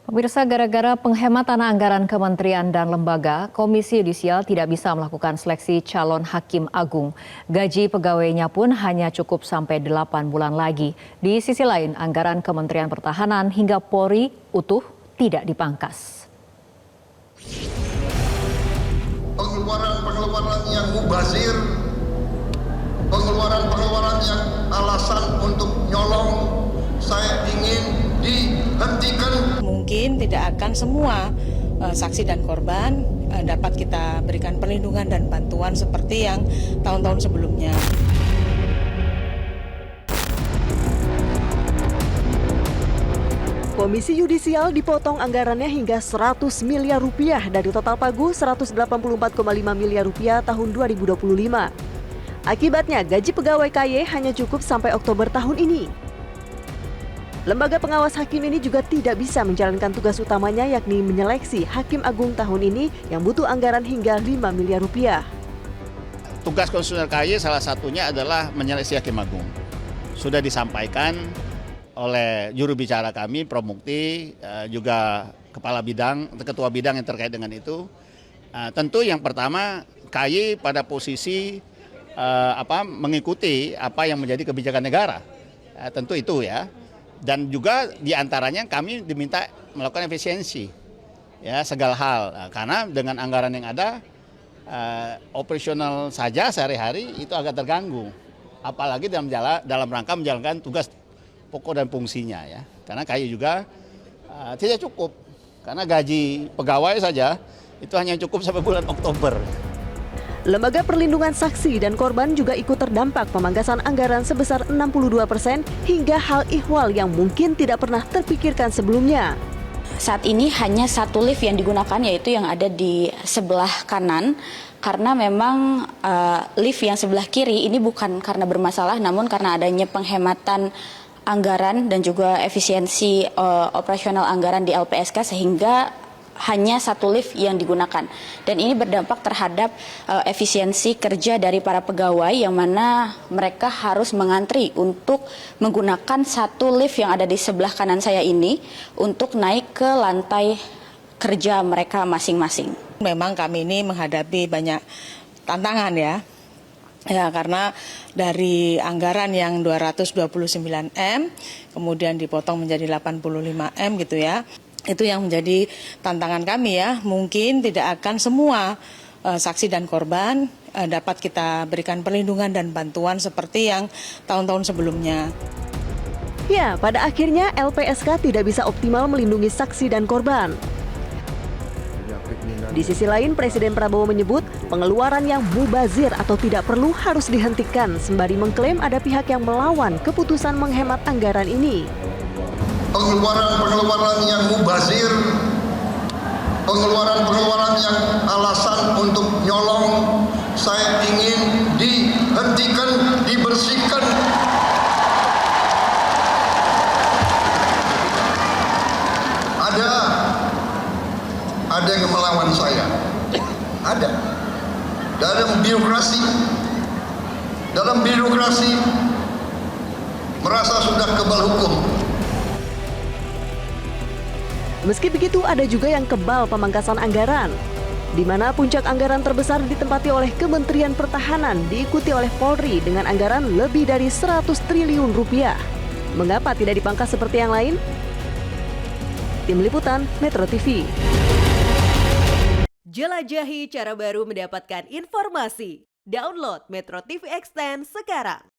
Pemirsa, gara-gara penghematan anggaran kementerian dan lembaga, Komisi Yudisial tidak bisa melakukan seleksi calon hakim agung. Gaji pegawainya pun hanya cukup sampai 8 bulan lagi. Di sisi lain, anggaran Kementerian Pertahanan hingga Polri utuh tidak dipangkas. Pengeluaran yang mubazir, pengeluaran yang alasan untuk nyolong, saya ingin dihentikan. Mungkin tidak akan semua saksi dan korban dapat kita berikan perlindungan dan bantuan seperti yang tahun-tahun sebelumnya. Komisi Yudisial dipotong anggarannya hingga 100 miliar rupiah dari total pagu 184,5 miliar rupiah tahun 2025. Akibatnya gaji pegawai KY hanya cukup sampai Oktober tahun ini. Lembaga pengawas hakim ini juga tidak bisa menjalankan tugas utamanya, yakni menyeleksi Hakim Agung tahun ini yang butuh anggaran hingga 5 miliar rupiah. Tugas konstitusional KY salah satunya adalah menyeleksi Hakim Agung. Sudah disampaikan oleh juru bicara kami, Prof. Mukti, juga ketua bidang yang terkait dengan itu. Tentu yang pertama, KY pada posisi mengikuti apa yang menjadi kebijakan negara. Tentu itu ya. Dan juga diantaranya kami diminta melakukan efisiensi, ya segala hal. Karena dengan anggaran yang ada, operasional saja sehari-hari itu agak terganggu. Apalagi dalam rangka menjalankan tugas pokok dan fungsinya ya. Karena KY juga tidak cukup. Karena gaji pegawai saja itu hanya cukup sampai bulan Oktober. Lembaga Perlindungan Saksi dan Korban juga ikut terdampak pemangkasan anggaran sebesar 62% hingga hal ihwal yang mungkin tidak pernah terpikirkan sebelumnya. Saat ini hanya satu lift yang digunakan, yaitu yang ada di sebelah kanan, karena memang lift yang sebelah kiri ini bukan karena bermasalah, namun karena adanya penghematan anggaran dan juga efisiensi operasional anggaran di LPSK sehingga hanya satu lift yang digunakan. Dan ini berdampak terhadap efisiensi kerja dari para pegawai yang mana mereka harus mengantri untuk menggunakan satu lift yang ada di sebelah kanan saya ini untuk naik ke lantai kerja mereka masing-masing. Memang kami ini menghadapi banyak tantangan ya. Ya, karena dari anggaran yang 229 M kemudian dipotong menjadi 85 M gitu ya. Itu yang menjadi tantangan kami ya. Mungkin tidak akan semua saksi dan korban dapat kita berikan perlindungan dan bantuan seperti yang tahun-tahun sebelumnya. Ya, pada akhirnya LPSK tidak bisa optimal melindungi saksi dan korban. Di sisi lain, Presiden Prabowo menyebut pengeluaran yang mubazir atau tidak perlu harus dihentikan, sembari mengklaim ada pihak yang melawan keputusan menghemat anggaran ini. Pengeluaran yang mubazir, pengeluaran yang alasan untuk nyolong, saya ingin dihentikan, dibersihkan. Ada yang melawan saya, ada. Dalam birokrasi merasa sudah kebal hukum. Meski begitu, ada juga yang kebal pemangkasan anggaran, di mana puncak anggaran terbesar ditempati oleh Kementerian Pertahanan, diikuti oleh Polri dengan anggaran lebih dari 100 triliun rupiah. Mengapa tidak dipangkas seperti yang lain? Tim Liputan Metro TV. Jelajahi cara baru mendapatkan informasi. Download Metro TV Extend sekarang.